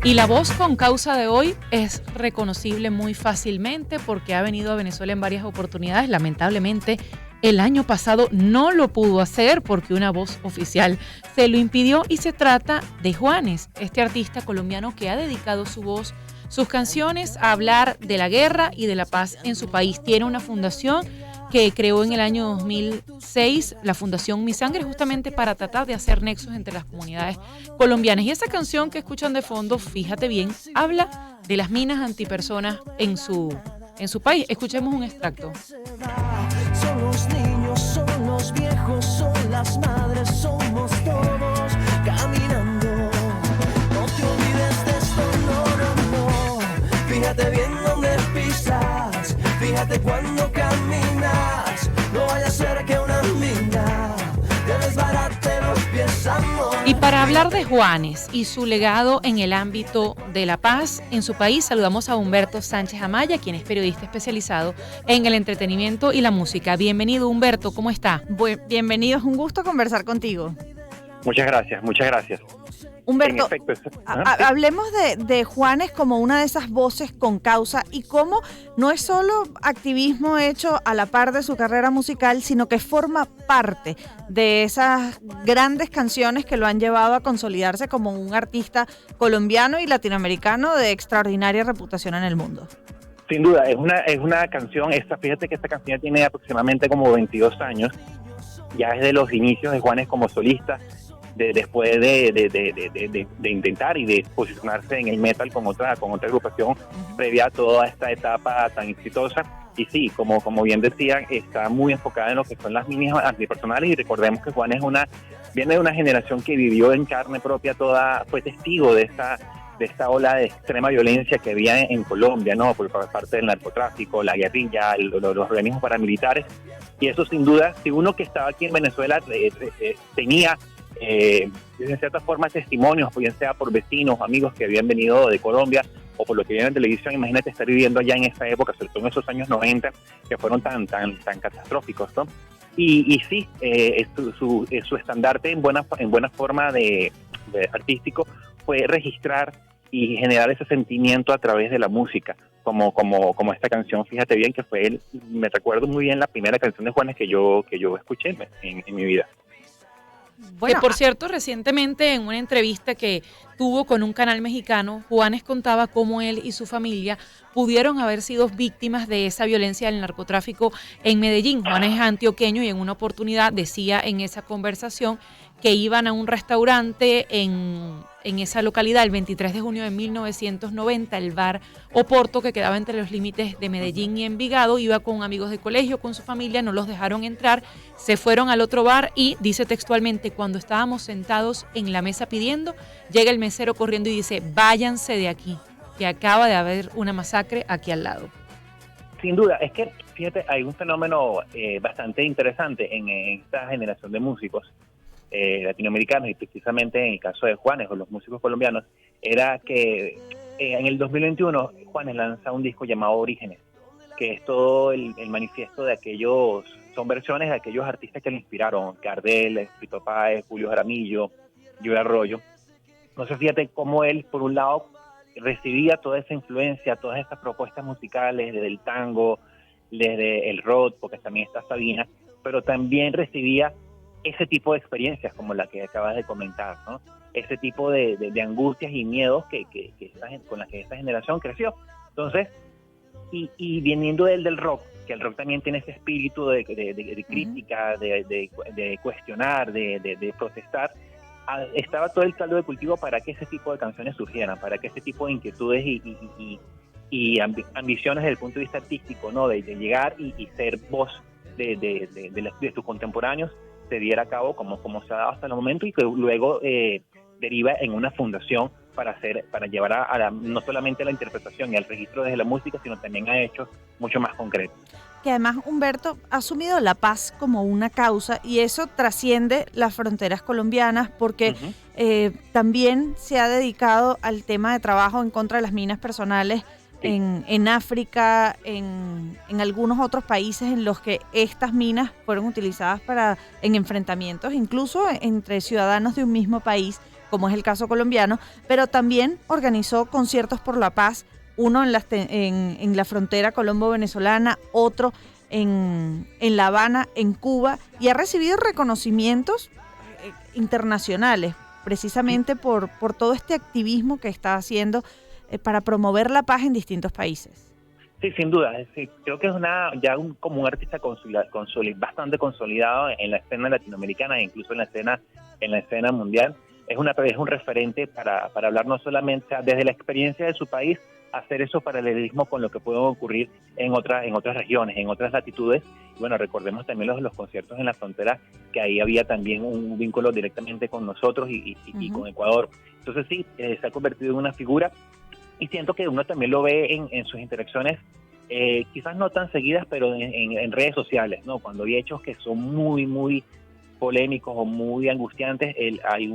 Y la voz con causa de hoy es reconocible muy fácilmente porque ha venido a Venezuela en varias oportunidades. Lamentablemente, el año pasado no lo pudo hacer porque una voz oficial se lo impidió y se trata de Juanes, este artista colombiano que ha dedicado su voz, sus canciones a hablar de la guerra y de la paz en su país. Tiene una fundación que creó en el año 2006, la Fundación Mi Sangre, justamente para tratar de hacer nexos entre las comunidades colombianas. Y esa canción que escuchan de fondo, fíjate bien, habla de las minas antipersonas en su país. Escuchemos un extracto. Son los niños, son los viejos, son las madres, somos todos caminando. No te olvides de esto, no. Fíjate bien dónde pisas, fíjate cuando caminas. No vaya a ser que una mina te desbarate los pies, amor. Y para hablar de Juanes y su legado en el ámbito de la paz en su país, saludamos a Humberto Sánchez Amaya, quien es periodista especializado en el entretenimiento y la música. Bienvenido, Humberto, ¿cómo está? Bienvenido, es un gusto conversar contigo. Muchas gracias. Humberto, Efecto, hablemos de Juanes como una de esas voces con causa y cómo no es solo activismo hecho a la par de su carrera musical, sino que forma parte de esas grandes canciones que lo han llevado a consolidarse como un artista colombiano y latinoamericano de extraordinaria reputación en el mundo. Sin duda, es una canción, fíjate que esta canción tiene aproximadamente como 22 años, ya es de los inicios de Juanes como solista, después de intentar y de posicionarse en el metal con otra agrupación previa a toda esta etapa tan exitosa. Y sí, como bien decían, está muy enfocada en lo que son las minas antipersonales, y recordemos que Juan viene de una generación que vivió en carne propia fue testigo de esta ola de extrema violencia que había en Colombia, ¿no? Por parte del narcotráfico, la guerrilla, los organismos paramilitares. Y eso sin duda, si uno que estaba aquí en Venezuela tenía de cierta forma testimonios, bien sea por vecinos, amigos que habían venido de Colombia o por lo que vieron en televisión, imagínate estar viviendo allá en esa época, sobre todo en esos años 90 que fueron tan catastróficos, ¿no? Y sí, su estandarte en buena forma de artístico fue registrar y generar ese sentimiento a través de la música, como esta canción. Fíjate bien que me recuerdo muy bien la primera canción de Juanes que yo escuché en mi vida. Bueno, por cierto, recientemente en una entrevista que tuvo con un canal mexicano, Juanes contaba cómo él y su familia pudieron haber sido víctimas de esa violencia del narcotráfico en Medellín. Juanes es antioqueño y en una oportunidad decía en esa conversación que iban a un restaurante en esa localidad el 23 de junio de 1990, el bar Oporto, que quedaba entre los límites de Medellín y Envigado. Iba con amigos de colegio, con su familia, no los dejaron entrar, se fueron al otro bar y dice textualmente, cuando estábamos sentados en la mesa pidiendo, llega el mesero corriendo y dice, váyanse de aquí, que acaba de haber una masacre aquí al lado. Sin duda, es que, fíjate, hay un fenómeno bastante interesante en esta generación de músicos latinoamericanos, y precisamente en el caso de Juanes o los músicos colombianos, era que en el 2021 Juanes lanza un disco llamado Orígenes, que es todo el manifiesto de son versiones de aquellos artistas que le inspiraron, Gardel, Fito Páez, Julio Jaramillo, Joey Arroyo. Entonces fíjate cómo él, por un lado, recibía toda esa influencia, todas esas propuestas musicales, desde el tango, desde el rock, porque también está Sabina, pero también recibía ese tipo de experiencias como la que acabas de comentar, ¿no? Ese tipo de angustias y miedos con las que esta generación creció. Entonces, y viniendo él del rock, que el rock también tiene ese espíritu de crítica, de cuestionar, de protestar, estaba todo el caldo de cultivo para que ese tipo de canciones surgieran, para que ese tipo de inquietudes y ambiciones desde el punto de vista artístico, ¿no? De llegar y ser voz de tus contemporáneos, se diera a cabo como se ha dado hasta el momento, y que luego deriva en una fundación para llevar no solamente a la interpretación y al registro desde la música, sino también a hechos mucho más concretos. Que además Humberto ha asumido la paz como una causa y eso trasciende las fronteras colombianas porque también se ha dedicado al tema de trabajo en contra de las minas personales en África, en algunos otros países en los que estas minas fueron utilizadas en enfrentamientos, incluso entre ciudadanos de un mismo país, como es el caso colombiano, pero también organizó conciertos por la paz, uno en la frontera colombo-venezolana, otro en La Habana, en Cuba, y ha recibido reconocimientos internacionales, precisamente por todo este activismo que está haciendo para promover la paz en distintos países. Sí, sin duda. Sí, creo que es como un artista bastante consolidado en la escena latinoamericana e incluso en la escena mundial. Es un referente para hablar no solamente desde la experiencia de su país, hacer esos paralelismos con lo que puede ocurrir en otras regiones, en otras latitudes. Y bueno, recordemos también los conciertos en la frontera, que ahí había también un vínculo directamente con nosotros y con Ecuador. Entonces sí, se ha convertido en una figura, y siento que uno también lo ve en sus interacciones, quizás no tan seguidas, pero en redes sociales, ¿no? Cuando hay hechos que son muy, muy polémicos o muy angustiantes, hay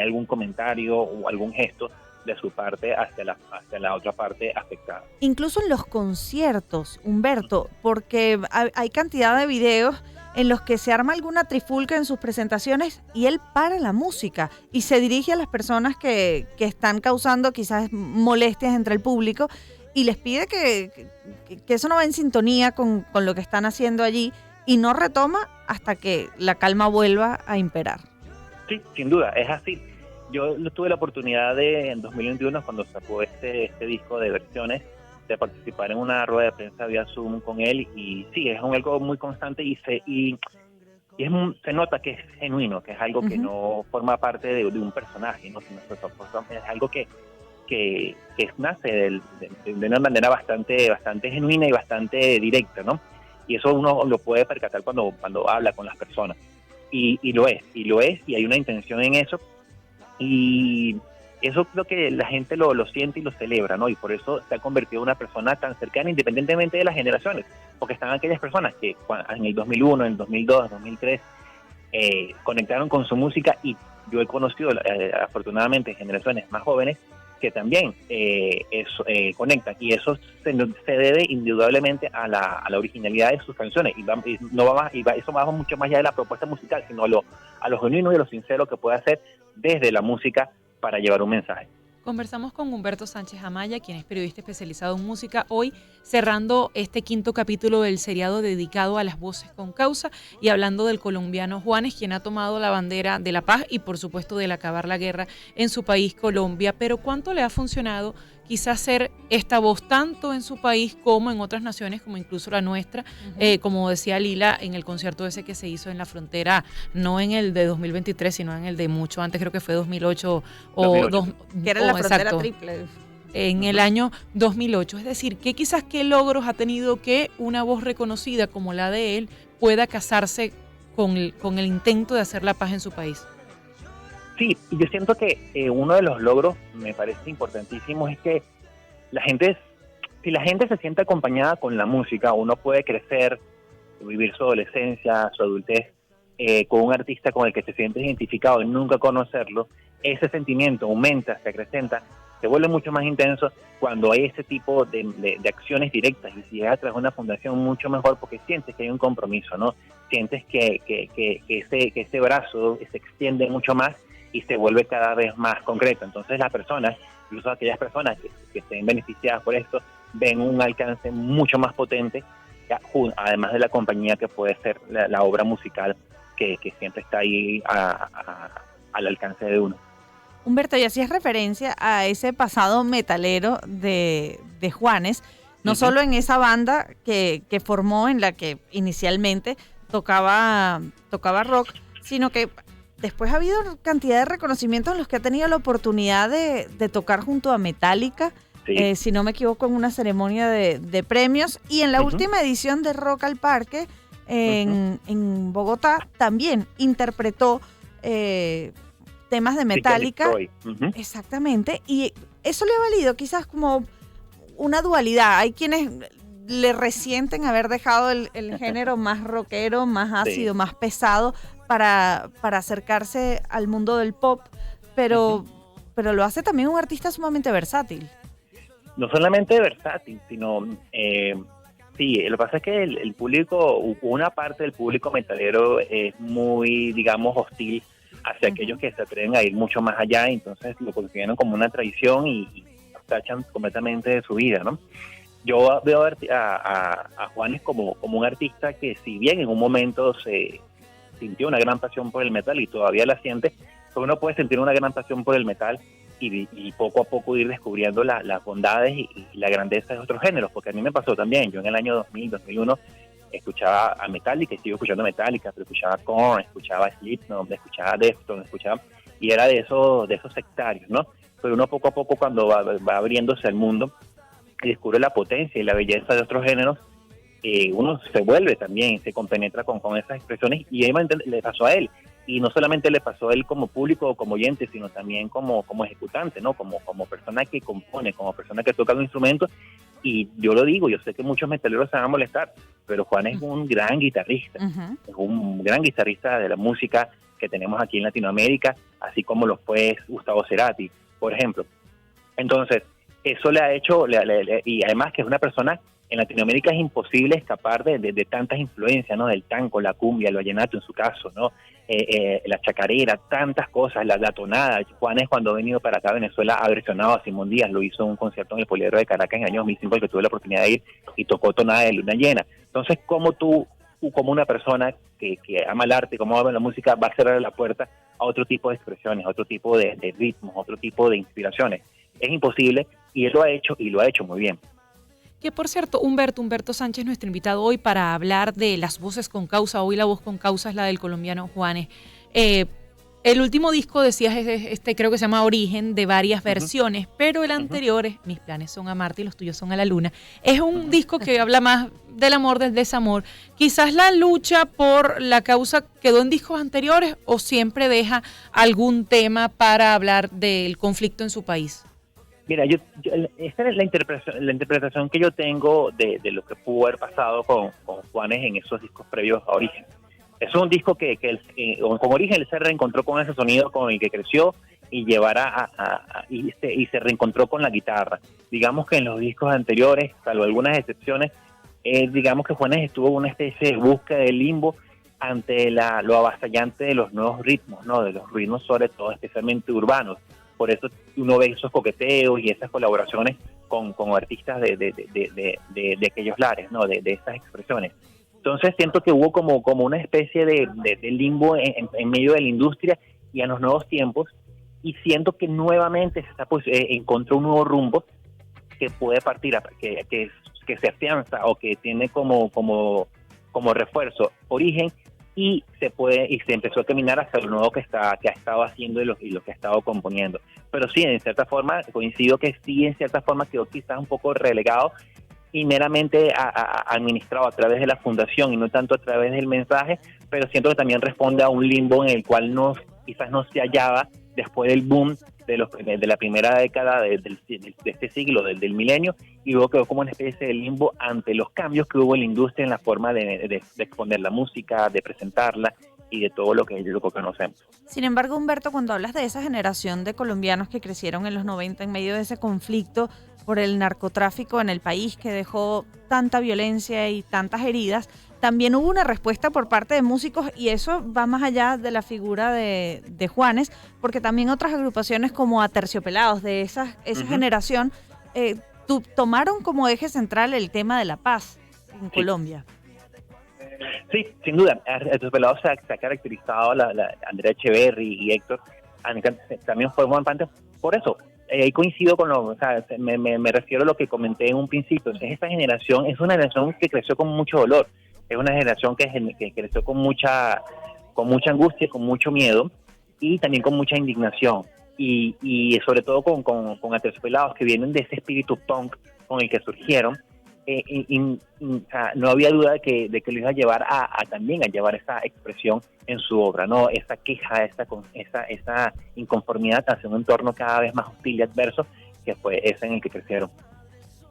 algún comentario o algún gesto de su parte hacia la otra parte afectada. Incluso en los conciertos, Humberto, porque hay cantidad de videos en los que se arma alguna trifulca en sus presentaciones y él para la música y se dirige a las personas que están causando quizás molestias entre el público y les pide que eso no va en sintonía con lo que están haciendo allí, y no retoma hasta que la calma vuelva a imperar. Sí, sin duda, es así. Yo tuve la oportunidad en 2021, cuando sacó este disco de versiones, de participar en una rueda de prensa vía Zoom con él, y sí, es algo muy constante y se nota que es genuino, que es algo que no forma parte de un personaje, ¿no? Sino que es algo que nace de una manera bastante genuina y bastante directa, ¿no? Y eso uno lo puede percatar cuando habla con las personas. Y lo es, y hay una intención en eso. Y eso creo que la gente lo siente y lo celebra, ¿no? Y por eso se ha convertido en una persona tan cercana, independientemente de las generaciones. Porque están aquellas personas que en el 2001, en el 2002, 2003, conectaron con su música, y yo he conocido, afortunadamente, generaciones más jóvenes que también conectan, y eso se debe indudablemente a la originalidad de sus canciones, eso va mucho más allá de la propuesta musical, sino a lo genuino y a lo sincero que puede hacer desde la música para llevar un mensaje. Conversamos con Humberto Sánchez Amaya, quien es periodista especializado en música, hoy cerrando este 5º capítulo del seriado dedicado a las voces con causa y hablando del colombiano Juanes, quien ha tomado la bandera de la paz y por supuesto del acabar la guerra en su país, Colombia. Pero ¿cuánto le ha funcionado quizás ser esta voz tanto en su país como en otras naciones, como incluso la nuestra? Como decía Lila, en el concierto ese que se hizo en la frontera, no en el de 2023, sino en el de mucho antes, creo que fue 2008 que era la frontera triple. En el año 2008. Es decir, que quizás qué logros ha tenido que una voz reconocida como la de él pueda casarse con el intento de hacer la paz en su país. Sí, y yo siento que uno de los logros, me parece importantísimo, es que si la gente se siente acompañada con la música, uno puede crecer, vivir su adolescencia, su adultez, con un artista con el que se siente identificado y nunca conocerlo. Ese sentimiento aumenta, se acrecenta, se vuelve mucho más intenso cuando hay ese tipo de acciones directas, y si llega a través de una fundación, mucho mejor, porque sientes que hay un compromiso, ¿no? Sientes que ese brazo se extiende mucho más y se vuelve cada vez más concreto. Entonces las personas, incluso aquellas personas que estén beneficiadas por esto, ven un alcance mucho más potente, además de la compañía que puede ser la obra musical que siempre está ahí al alcance de uno. Humberto, y hacías referencia a ese pasado metalero de Juanes, no solo en esa banda que formó, en la que inicialmente tocaba rock, sino que después ha habido cantidad de reconocimientos en los que ha tenido la oportunidad de tocar junto a Metallica, sí. Si no me equivoco, en una ceremonia de premios, y en la última edición de Rock al Parque en Bogotá también interpretó temas de Metallica. Exactamente, y eso le ha valido quizás como una dualidad. Hay quienes le resienten haber dejado el género más rockero, más ácido, más pesado para acercarse al mundo del pop, pero lo hace también un artista sumamente versátil. No solamente versátil, sino sí, lo que pasa es que el público, una parte del público metalero es muy, digamos, hostil hacia aquellos que se atreven a ir mucho más allá, entonces lo consideran como una tradición y tachan completamente de su vida, ¿no? Yo veo a Juanes como un artista que, si bien en un momento se sintió una gran pasión por el metal y todavía la siente, pues uno puede sentir una gran pasión por el metal y poco a poco ir descubriendo las bondades y la grandeza de otros géneros, porque a mí me pasó también. Yo en el año 2000, 2001 escuchaba a Metallica, y sigo escuchando Metallica, pero escuchaba Korn, escuchaba Slipknot, escuchaba Deftones, y era de esos sectarios, ¿no? Pero uno poco a poco, cuando va abriéndose al mundo y descubre la potencia y la belleza de otros géneros, uno se vuelve también, se compenetra con esas expresiones, y ahí le pasó a él. Y no solamente le pasó a él como público o como oyente, sino también como ejecutante, ¿no? Como persona que compone, como persona que toca un instrumento. Y yo lo digo, yo sé que muchos metaleros se van a molestar, pero Juan es un gran guitarrista, es un gran guitarrista de la música que tenemos aquí en Latinoamérica, así como lo fue Gustavo Cerati, por ejemplo. Entonces, eso le ha hecho, y además que es una persona, en Latinoamérica es imposible escapar de tantas influencias, ¿no? Del tango, la cumbia, el vallenato en su caso, ¿no? La chacarera, tantas cosas, la tonada. Juanes, cuando ha venido para acá a Venezuela, ha versionado a Simón Díaz, lo hizo en un concierto en el Poliedro de Caracas en el año 2005, al que tuve la oportunidad de ir, y tocó tonada de luna llena. Entonces, ¿cómo tú como una persona que ama el arte, como ama la música, va a cerrar la puerta a otro tipo de expresiones, a otro tipo de ritmos, a otro tipo de inspiraciones? Es imposible, y él lo ha hecho, y lo ha hecho muy bien. Que por cierto, Humberto Sánchez, nuestro invitado hoy para hablar de las voces con causa. Hoy la voz con causa es la del colombiano Juanes. El último disco, decías, creo que se llama Origen, de varias versiones, pero el anterior es Mis planes son a Marte y los tuyos son a la Luna. Es un disco que habla más del amor, del desamor. Quizás la lucha por la causa quedó en discos anteriores, o siempre deja algún tema para hablar del conflicto en su país. Mira, esta es la interpretación que yo tengo de lo que pudo haber pasado con Juanes en esos discos previos a Origen. Es un disco que con Origen él se reencontró con ese sonido con el que creció, y y se reencontró con la guitarra. Digamos que en los discos anteriores, salvo algunas excepciones, digamos que Juanes estuvo en una especie de búsqueda de limbo ante lo avasallante de los nuevos ritmos, ¿no? De los ritmos, sobre todo especialmente urbanos. Por eso uno ve esos coqueteos y esas colaboraciones con artistas de aquellos lares, ¿no? De estas expresiones. Entonces siento que hubo como una especie de limbo en medio de la industria y a los nuevos tiempos, y siento que nuevamente encontró un nuevo rumbo que puede partir, que se afianza, o que tiene como refuerzo Origen, y se empezó a caminar hacia lo nuevo que ha estado haciendo y lo que ha estado componiendo. Pero sí, en cierta forma, coincido que sí, en cierta forma quedó quizás un poco relegado y meramente administrado a través de la fundación y no tanto a través del mensaje, pero siento que también responde a un limbo en el cual quizás no se hallaba después del boom de la primera década de este siglo, del milenio, y luego quedó como una especie de limbo ante los cambios que hubo en la industria, en la forma de exponer la música, de presentarla y de todo lo que conocemos. Sin embargo, Humberto, cuando hablas de esa generación de colombianos que crecieron en los 90 en medio de ese conflicto por el narcotráfico en el país, que dejó tanta violencia y tantas heridas, también hubo una respuesta por parte de músicos, y eso va más allá de la figura de Juanes, porque también otras agrupaciones como Aterciopelados de esa generación tomaron como eje central el tema de la paz en Colombia. Sí, sin duda. Aterciopelados se ha caracterizado, Andrea Echeverry y Héctor también forman parte por eso. Ahí coincido con me refiero a lo que comenté en un principio. Esta generación es una generación que creció con mucho dolor, es una generación que creció con mucha angustia, con mucho miedo, y también con mucha indignación, y sobre todo con Aterciopelados, que vienen de ese espíritu punk con el que surgieron. No había duda de que lo iba a llevar también a llevar esa expresión en su obra, ¿no? Esa queja, esa inconformidad hacia un entorno cada vez más hostil y adverso, que fue ese en el que crecieron.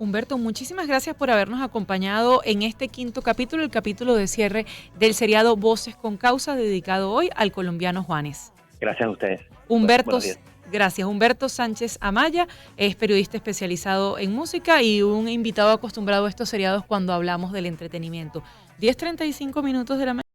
Humberto, muchísimas gracias por habernos acompañado en este quinto capítulo, el capítulo de cierre del seriado Voces con Causa, dedicado hoy al colombiano Juanes. Gracias a ustedes. Gracias. Humberto Sánchez Amaya es periodista especializado en música y un invitado acostumbrado a estos seriados cuando hablamos del entretenimiento. 10:35 de la mañana.